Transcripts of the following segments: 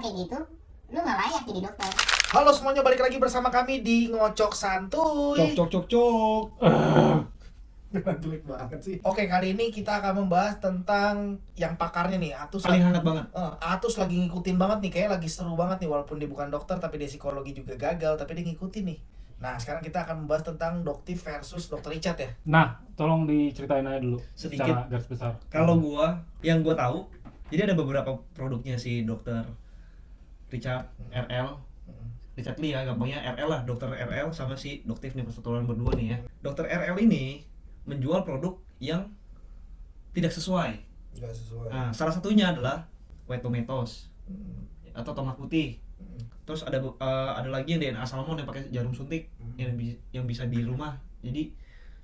kayak gitu, lu nggak layak jadi dokter. Halo semuanya, balik lagi bersama kami di Ngocok Santuy. Cok. Jelek banget sih. Oke, kali ini kita akan membahas tentang yang pakarnya nih, Atus. Paling hangat banget. Atus lagi ngikutin banget nih, kayak lagi seru banget nih, walaupun dia bukan dokter tapi dia psikologi juga gagal, tapi dia ngikutin nih. Nah, sekarang kita akan membahas tentang Doktif versus Dokter Richard ya. Nah, tolong diceritain aja dulu Sedikit. secara garis besar. Kalau yang gua tahu, jadi ada beberapa produknya si dokter Richard RL, Richard Lee ya, gampangnya RL lah, dokter RL sama si Doktif nih persatuan berdua nih ya. Dokter RL ini menjual produk yang tidak sesuai. Enggak sesuai. Nah, salah satunya adalah white tomatoes atau tomat putih. Terus ada lagi yang DNA salmon yang pakai jarum suntik yang bisa di rumah. Jadi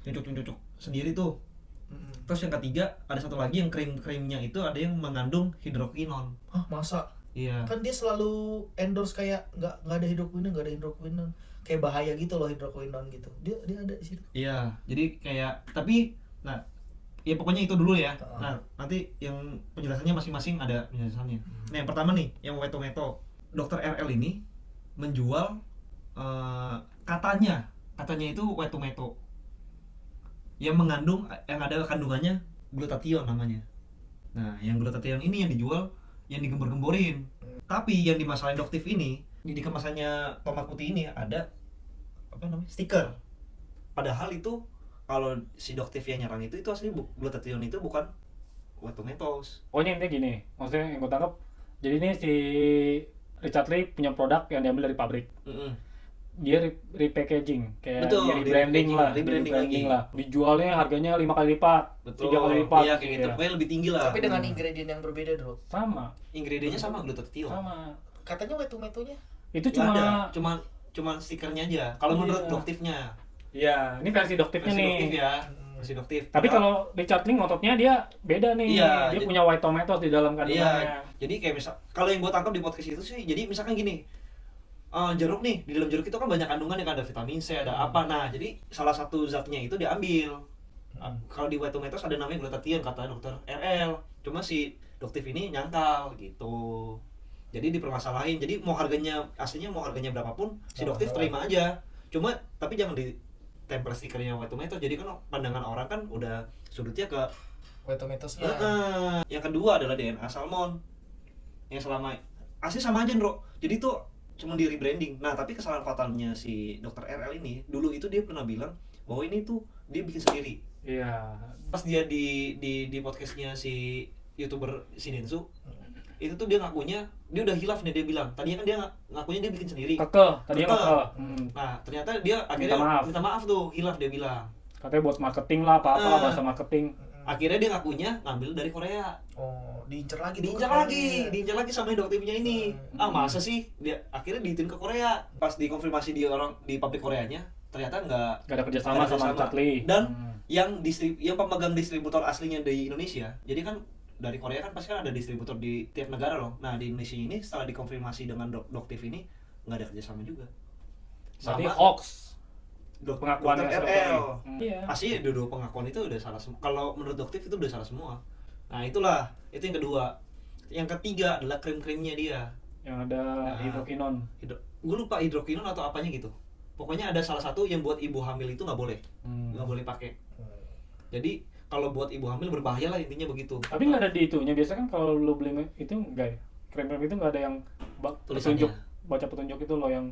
cocok sendiri tuh. Terus yang ketiga ada satu lagi yang krimnya itu ada yang mengandung hidrokinon. Hah, masa? Iya. Kan dia selalu endorse kayak nggak ada hidrokinon, kayak bahaya gitu loh hidrokinon gitu. Dia ada di situ. Iya. Jadi kayak ya pokoknya itu dulu ya. Nah, nanti yang penjelasannya masing-masing ada penjelasannya. Nah, yang pertama nih, yang white tomato. Dokter RL ini menjual katanya itu white tomato yang ada kandungannya glutathione namanya. Nah, yang glutathione ini yang dijual, yang digembor-gemborin. Tapi yang dimasalahin Doktif ini, di kemasannya tomat putih ini ada stiker. Padahal itu kalau si Doktif yang nyerang itu asli glutathione itu bukan white tomatoes. Pokoknya intinya gini, maksudnya yang gue tangkap, jadi ini si Richard Lee punya produk yang diambil dari pabrik. Dia repackaging, kayak Betul, dia rebranding lah. Dijualnya harganya 5 kali lipat, 3 kali lipat. Iya, kayak gitu. Pokoknya lebih tinggi lah. Tapi dengan ingredient yang berbeda, Bro. Sama. Ingredientnya sama glutathione. Sama. Katanya white tomatonya Itu Nggak ada, cuma cuma stikernya aja. Kalau menurut Doktifnya. Iya, ini versi Doktifnya Versi nih. Doktif ya. Versi Doktif. Tapi kalau Richard Lee ngototnya dia beda nih. Iya, Dia punya white tomatoes di dalam kandungannya. Iya. Jadi kayak kalau yang gua tangkap di podcast itu sih, jadi misalkan gini. Jeruk nih, di dalam jeruk itu kan banyak kandungan yang ada vitamin C, ada apa. Nah, jadi salah satu zatnya itu diambil. Kalau di white tomatoes ada namanya glutathione kata dokter RL. Cuma si Doktif ini nyangkal gitu. Jadi dipermasalahin. Jadi aslinya mau harganya berapapun, si Doktif terima aja. Cuma tapi jangan ditempel stikernya white tomato. Jadi kan pandangan orang kan udah sudutnya ke white tomatoesnya. Yang kedua adalah DNA salmon. Yang asli sama aja, Bro. Jadi tuh cuma di rebranding. Nah, tapi kesalahan fatalnya si dokter RL ini, dulu itu dia pernah bilang bahwa ini tuh dia bikin sendiri. Iya. Pas dia di podcastnya si YouTuber si Densu, itu tuh dia ngakunya dia udah hilaf nih, dia bilang. Tadinya kan dia ngakunya dia bikin sendiri. Tadinya keke. Nah, ternyata dia akhirnya minta maaf tuh, hilaf dia bilang. Katanya buat marketing lah, apa bahasa marketing. Akhirnya dia ngakunya ngambil dari Korea. Oh, diincar lagi sama Doktifnya ini. Masa sih dia akhirnya diitin ke Korea. Pas dikonfirmasi di pabrik Koreanya, ternyata nggak ada kerjasama sama Richard Lee. Dan yang pemegang distributor aslinya di Indonesia, jadi kan dari Korea kan pasti kan ada distributor di tiap negara loh. Nah, di Indonesia ini setelah dikonfirmasi dengan Doktif ini nggak ada kerjasama juga. Berarti hoax. Pengakuan RL. Iya. Pasti dulu pengakuan itu udah salah semua. Kalau menurut Doktif itu udah salah semua. Nah, itulah. Itu yang kedua. Yang ketiga adalah krim-krimnya dia. Yang ada hidrokinon. Gue lupa hidrokinon atau apanya gitu. Pokoknya ada salah satu yang buat ibu hamil itu nggak boleh. Nggak boleh pakai. Jadi kalau buat ibu hamil berbahaya lah, intinya begitu. Tapi nggak ada di itunya. Biasa kan kalau lu beli itu enggak ya? Krim-krim itu nggak ada yang tulisannya. Baca petunjuk itu loh yang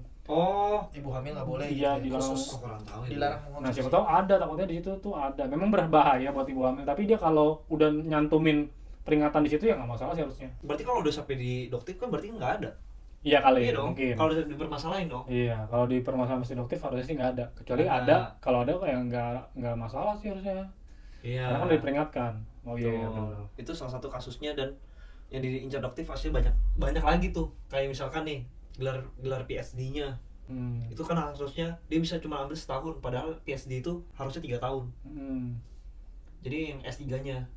ibu hamil nggak boleh. Iya, gitu, dilarang. Kurang tahu ya. Dilarang Nah, mengonsumsi. siapa tahu ada, takutnya di situ tuh ada. Memang berbahaya buat ibu hamil, tapi dia kalau udah nyantumin peringatan di situ ya nggak masalah sih harusnya. Berarti kalau udah sampai di Doktif kan berarti nggak ada. Iya kali, Iya dong. mungkin. Kalau dipermasalahin dong. Iya, kalau di permasalahan si Doktif harusnya sih nggak ada. Kecuali ada, kalau ada kayak nggak masalah sih harusnya. Iya. Karena kan udah diperingatkan. Oh iya, betul. Itu salah satu kasusnya, dan yang diincar Doktif pasti banyak lagi tuh. Kayak misalkan nih gelar PhD-nya. Itu kan harusnya dia bisa cuma ambil setahun, padahal PhD itu harusnya 3 tahun. Jadi yang S3-nya.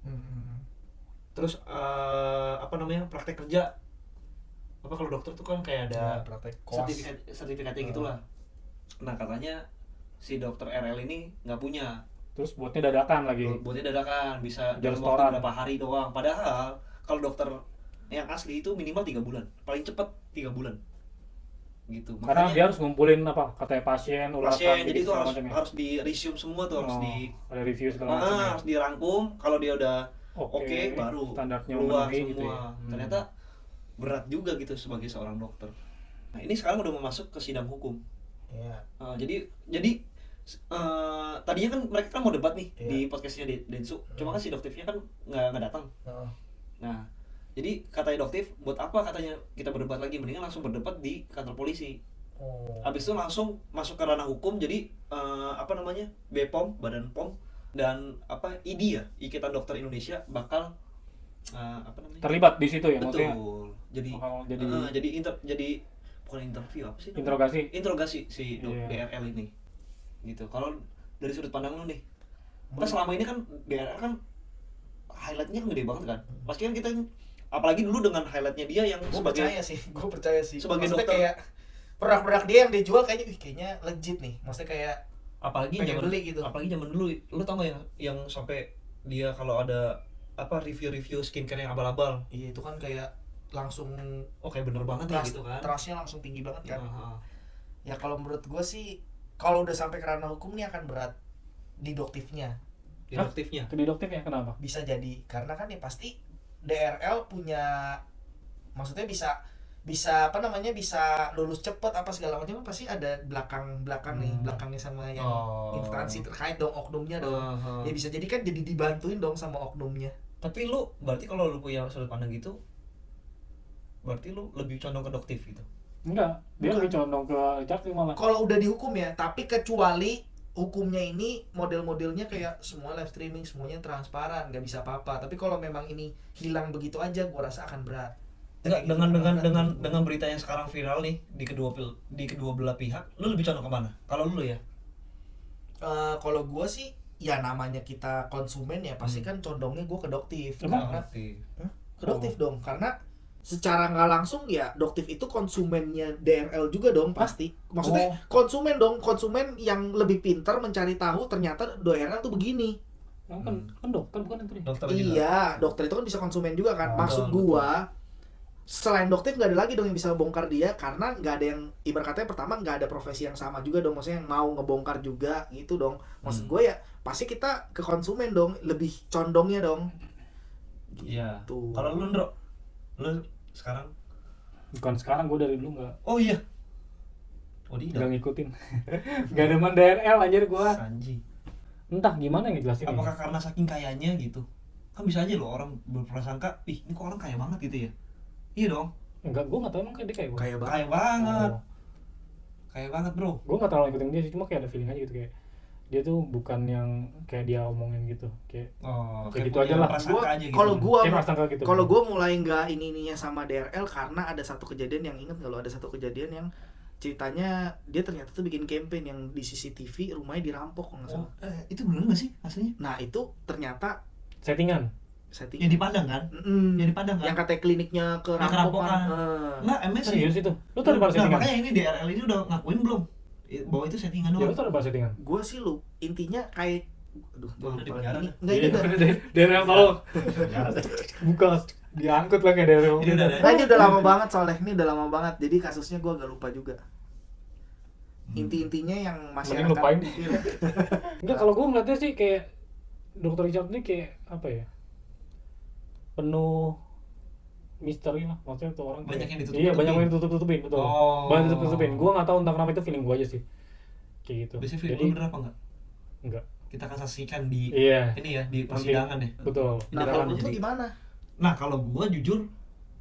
Terus praktek kerja. Kalau dokter tuh kan kayak ada praktek koas. sertifikatnya gitulah. Nah, katanya si dokter RL ini nggak punya. Terus buatnya dadakan lagi. Buatnya dadakan, bisa Jual dalam setoran. waktu berapa hari doang. Padahal kalau dokter yang asli itu minimal 3 bulan, paling cepat 3 bulan gitu. Karena Makanya dia harus ngumpulin apa katanya pasien, ulasan, pasien, jadi itu segala harus macam ya. harus di resume semua tuh, harus di ada review segala macam. Ya. harus dirangkum. Kalau dia udah Oke, oke, baru standarnya keluar memenuhi semua. gitu ya. Ternyata berat juga gitu sebagai seorang dokter. Nah ini sekarang udah mau masuk ke sidang hukum. Iya. Jadi tadinya kan mereka kan mau debat nih Iya. di podcastnya Densu. Cuma kan si Doktifnya kan nggak datang. Oh. Nah jadi katanya Doktif, buat apa katanya kita berdebat lagi, mendingan langsung berdebat di kantor polisi. Oh. Habis itu langsung masuk ke ranah hukum. Jadi apa namanya, BPOM, Badan POM, dan apa IDI ya, Ikatan Dokter Indonesia bakal apa namanya, Terlibat di situ ya maksudnya. betul. Jadi Bakal jadi bukan interview, apa sih namanya? Interogasi. Interogasi si Iya. DRL ini gitu. Kalau dari sudut pandang lu nih, kan selama ini kan DRL kan highlightnya kan gede banget kan, pasti kan kita, apalagi dulu dengan highlightnya dia yang Gue sebagai percaya sih. sebagai Maksudnya dokter. kayak produk-produk dia yang dijual kayaknya legit nih. Maksudnya kayak apalagi pengen zaman beli gitu. apalagi zaman dulu, lu tau gak yang sampai dia kalau ada apa review skincare yang abal-abal, iya itu kan kayak langsung oh kayak bener banget ya gitu kan. trustnya langsung tinggi banget kan. Heeh. Ya kalau menurut gue sih kalau udah sampai ke ranah hukum nih akan berat di Doktifnya. Deduktifnya. Ke deduktif ya, kenapa? Bisa jadi karena kan ya pasti DRL punya, maksudnya bisa apa namanya, bisa lulus cepet apa segala macam, pasti ada belakang nih, belakangnya sama yang instansi terkait dong, oknumnya dong. Ya bisa jadi kan jadi dibantuin dong sama oknumnya. Tapi lu berarti kalau lu punya sudut pandang gitu, berarti lu lebih condong ke Doktif gitu. Enggak, dia Bukan. lebih condong ke Richard malah. Kalau udah dihukum ya, tapi kecuali hukumnya ini model-modelnya kayak semua live streaming, semuanya transparan, nggak bisa apa-apa. Tapi kalau memang ini hilang begitu aja, gua rasa akan berat. Enggak, Kayak gitu, dengan berita yang sekarang viral nih di kedua belah pihak, lu lebih condong kemana? Kalau lu ya? Kalau gua sih ya namanya kita konsumen ya pasti kan condongnya gua ke Doktif. Emang? Karena ke Doktif dong, karena secara nggak langsung ya Doktif itu konsumennya DRL juga dong pasti. Maksudnya konsumen yang lebih pintar mencari tahu ternyata DRL tuh begini. Kan dokter bukan itu. Dokter juga. Iya, dokter itu kan bisa konsumen juga kan. Maksud betul. gua selain Doktif nggak ada lagi dong yang bisa bongkar dia, karena nggak ada yang, ibarat katanya pertama nggak ada profesi yang sama juga dong, maksudnya yang mau ngebongkar juga gitu dong. Maksud gua ya pasti kita ke konsumen dong, lebih condongnya dong. Iya. Tuh. Kalau lu Ndro, lu sekarang? Bukan sekarang, gue dari dulu nggak Oh iya. Oh dia. ngikutin. Nggak demen DRL anjir gue. Sanji. Entah gimana yang jelasin. Apakah karena saking kayanya gitu? Kan bisa aja loh orang berprasangka, ih ini kok orang kaya banget gitu ya. Iya dong. Enggak, gue nggak tahu emang kayak dia kayak gue. Kayak banget. Kaya banget. Oh. Kaya banget, Bro. Gue nggak terlalu ngikutin dia sih, cuma kayak ada feeling aja gitu kayak dia tuh bukan yang kayak dia omongin gitu, kayak Oh, kayak gitu punya aja lah. prasangka aja gitu. Kalau gua kayak prasangka gitu. kalau gue mulai nggak ininya sama DRL karena ada satu kejadian yang, inget nggak lo, ada satu kejadian yang ceritanya dia ternyata tuh bikin campaign yang di CCTV rumahnya dirampok kalau nggak salah. Itu bener nggak sih aslinya? Nah itu ternyata settingan. setting Yang di Padang kan? Yang di Padang kan? yang katanya kliniknya Yang kerampokan. kerampokan. Nggak, MS sih. Serius itu? Lu tahu ada Nah, settingan? makanya ini DRL ini udah ngakuin belum? Bahwa itu settingan Ya lu doang. tahu ada settingan? Gue sih lu intinya kayak, aduh gue Udah di lupa penjara lagi. dah. Nggak ini udah, DRL tolong. Buka diangkut lah kayak DRL. Ini udah ada. nah, ini udah lama banget soalnya, ini udah lama banget. Jadi kasusnya gue agak lupa juga. Inti-intinya yang Mending masyarakat. lupain. Enggak, kalau gue ngeliatnya sih kayak Dr. Richard ini kayak apa ya, penuh misteri lah, maksudnya tuh orang Banyak kayak, yang ditutup-tutupin. iya banyak yang ditutup-tutupin, betul. Oh. Banyak ditutup-tutupin, gue nggak tahu entah kenapa, itu feeling gue aja sih kayak gitu. Biasanya Jadi film bener apa enggak? enggak, Kita akan saksikan di iya ini ya, di persidangan ya. betul. Nah Jangan kalau menurut lu jadi- gimana? Nah, kalau gua jujur,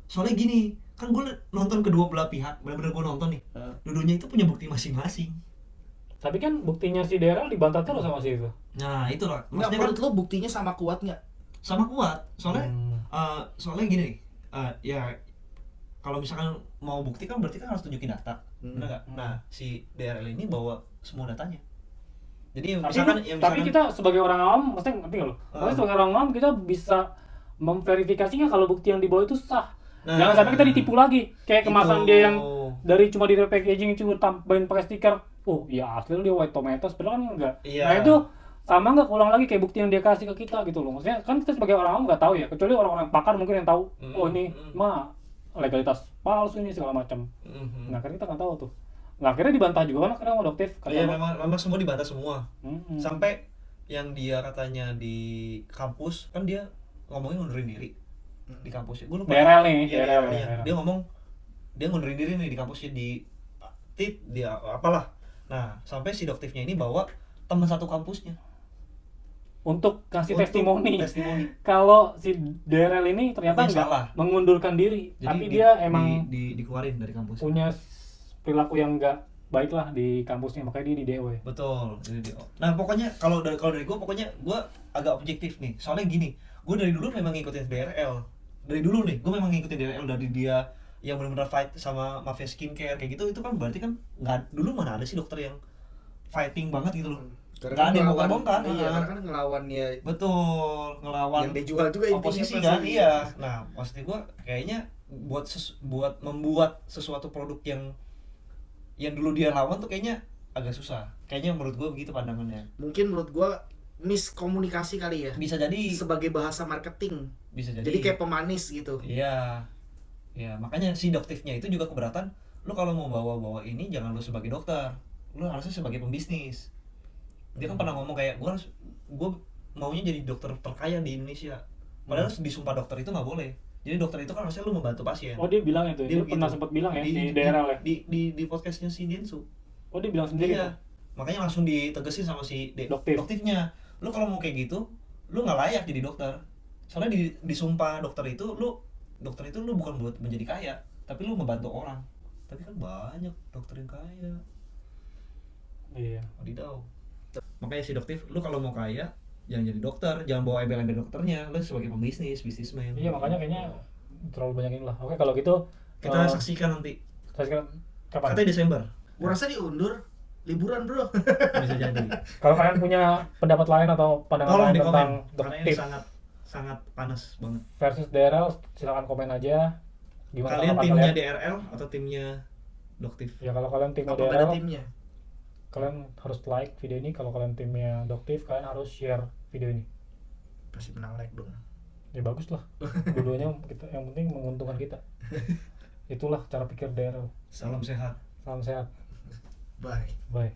soalnya gini, kan gua nonton kedua belah pihak, benar-benar gua nonton nih. Dua-duanya itu punya bukti masing-masing. Tapi kan buktinya si DRL dibantah terus sama si itu. Nah, itulah. Nggak, Maksudnya kan menurut lu buktinya sama kuat nggak? sama kuat. Soalnya Hmm. soalnya gini nih, ya kalau misalkan mau bukti kan berarti kan harus tunjukin data. Benar nggak? Nah, si DRL ini bawa semua datanya. Jadi Tapi kita sebagai orang awam, maksudnya ngerti nggak lo? Maksudnya sebagai orang awam kita bisa memverifikasinya kalau bukti yang dibawa itu sah. Nah, Jangan sampai kita ditipu lagi. Kayak kemasan itu. dia yang dari cuma di repackaging cuma tambahin pakai stiker. Oh, iya asli dia white tomatoes, padahal kan enggak. Iya. Nah itu sama nggak ulang lagi kayak bukti yang dia kasih ke kita gitu loh. Maksudnya kan kita sebagai orang awam nggak tahu ya, kecuali orang-orang pakar mungkin yang tahu. Oh ini mah legalitas palsu ini segala macam. Nah kan kita nggak tahu tuh. Nah akhirnya dibantah juga kan akhirnya sama Doktif. Iya memang semua dibantah semua. Sampai yang dia katanya di kampus kan dia ngomongin ngundurin diri di kampusnya. Gue lupa. DRL nih, Iya, DRL. Dia ngomong dia ngundurin diri nih di kampusnya di TIT dia apalah. Nah, sampai si Doktifnya ini bawa teman satu kampusnya Untuk kasih testimoni. testimoni. Kalau si DRL ini ternyata Yang nggak salah. mengundurkan diri, Jadi tapi dia emang dikeluarin dari kampus. punya perilaku yang nggak baik lah di kampusnya, makanya dia di DO ya. Betul. Nah, pokoknya kalau dari gue pokoknya gue agak objektif nih. Soalnya gini, gue dari dulu memang ngikutin DRL. Dari dulu nih, gue memang ngikutin DRL dari dia yang benar-benar fight sama mafia skincare kayak gitu. Itu kan berarti kan nggak, dulu mana ada sih dokter yang fighting banget gitu loh. Nggak ada yang bongkar-bongkar. Iya, karena kan ngelawan ya Betul, ngelawan yang dijual juga intinya oposisi pasti. kan. Iya. Nah, maksud gue kayaknya buat membuat sesuatu produk yang dulu dia lawan tuh kayaknya agak susah. Kayaknya menurut gue begitu pandangannya. mungkin menurut gua miskomunikasi kali ya. Bisa jadi Sebagai bahasa marketing. bisa jadi. Jadi kayak pemanis gitu. Iya. Ya, makanya si Doktifnya itu juga keberatan. Lu kalau mau bawa ini jangan lu sebagai dokter. Lu harusnya sebagai pembisnis. Dia kan pernah ngomong kayak gue maunya jadi dokter terkaya di Indonesia. Padahal di sumpah dokter itu nggak boleh. Jadi dokter itu kan harusnya lu membantu pasien. Oh dia bilang itu, dia Dia pernah begitu. sempat bilang ya di di DRL ya. di podcastnya si Densu. Oh dia bilang sendiri Iya. tuh. Makanya langsung ditegesin sama si Doktif. Doktifnya. Lu kalau mau kayak gitu, lu nggak layak jadi dokter. Soalnya di sumpah dokter itu lu bukan buat menjadi kaya, tapi lu membantu orang. Tapi kan banyak dokter yang kaya. Iya. Wadidaw. Makanya si Doktif, lu kalau mau kaya jangan jadi dokter, jangan bawa embel-embel dokternya, lu sebagai bisnismen. Iya makanya kayaknya terlalu banyak inilah. Oke kalau gitu Kita saksikan nanti. saksikan kapan? Katanya Desember. Gua rasa diundur liburan, Bro. Bisa jadi. Kalau kalian punya pendapat lain atau pandangan Tolong lain di tentang komen. Karena ini Doktif sangat panas banget. versus DRL, silakan komen aja. Gimana Kalian tanggapan timnya kalian? DRL atau timnya Doktif? Ya kalau kalian timnya Apa pada DRL, timnya? kalian harus like video ini. Kalau kalian timnya Doktif, kalian harus share video ini. Pasti menang like dong. Ya bagus lah. Dua-duanya kita, yang penting menguntungkan kita. Itulah cara pikir DRL. Salam sehat. Salam sehat. Bye. Bye.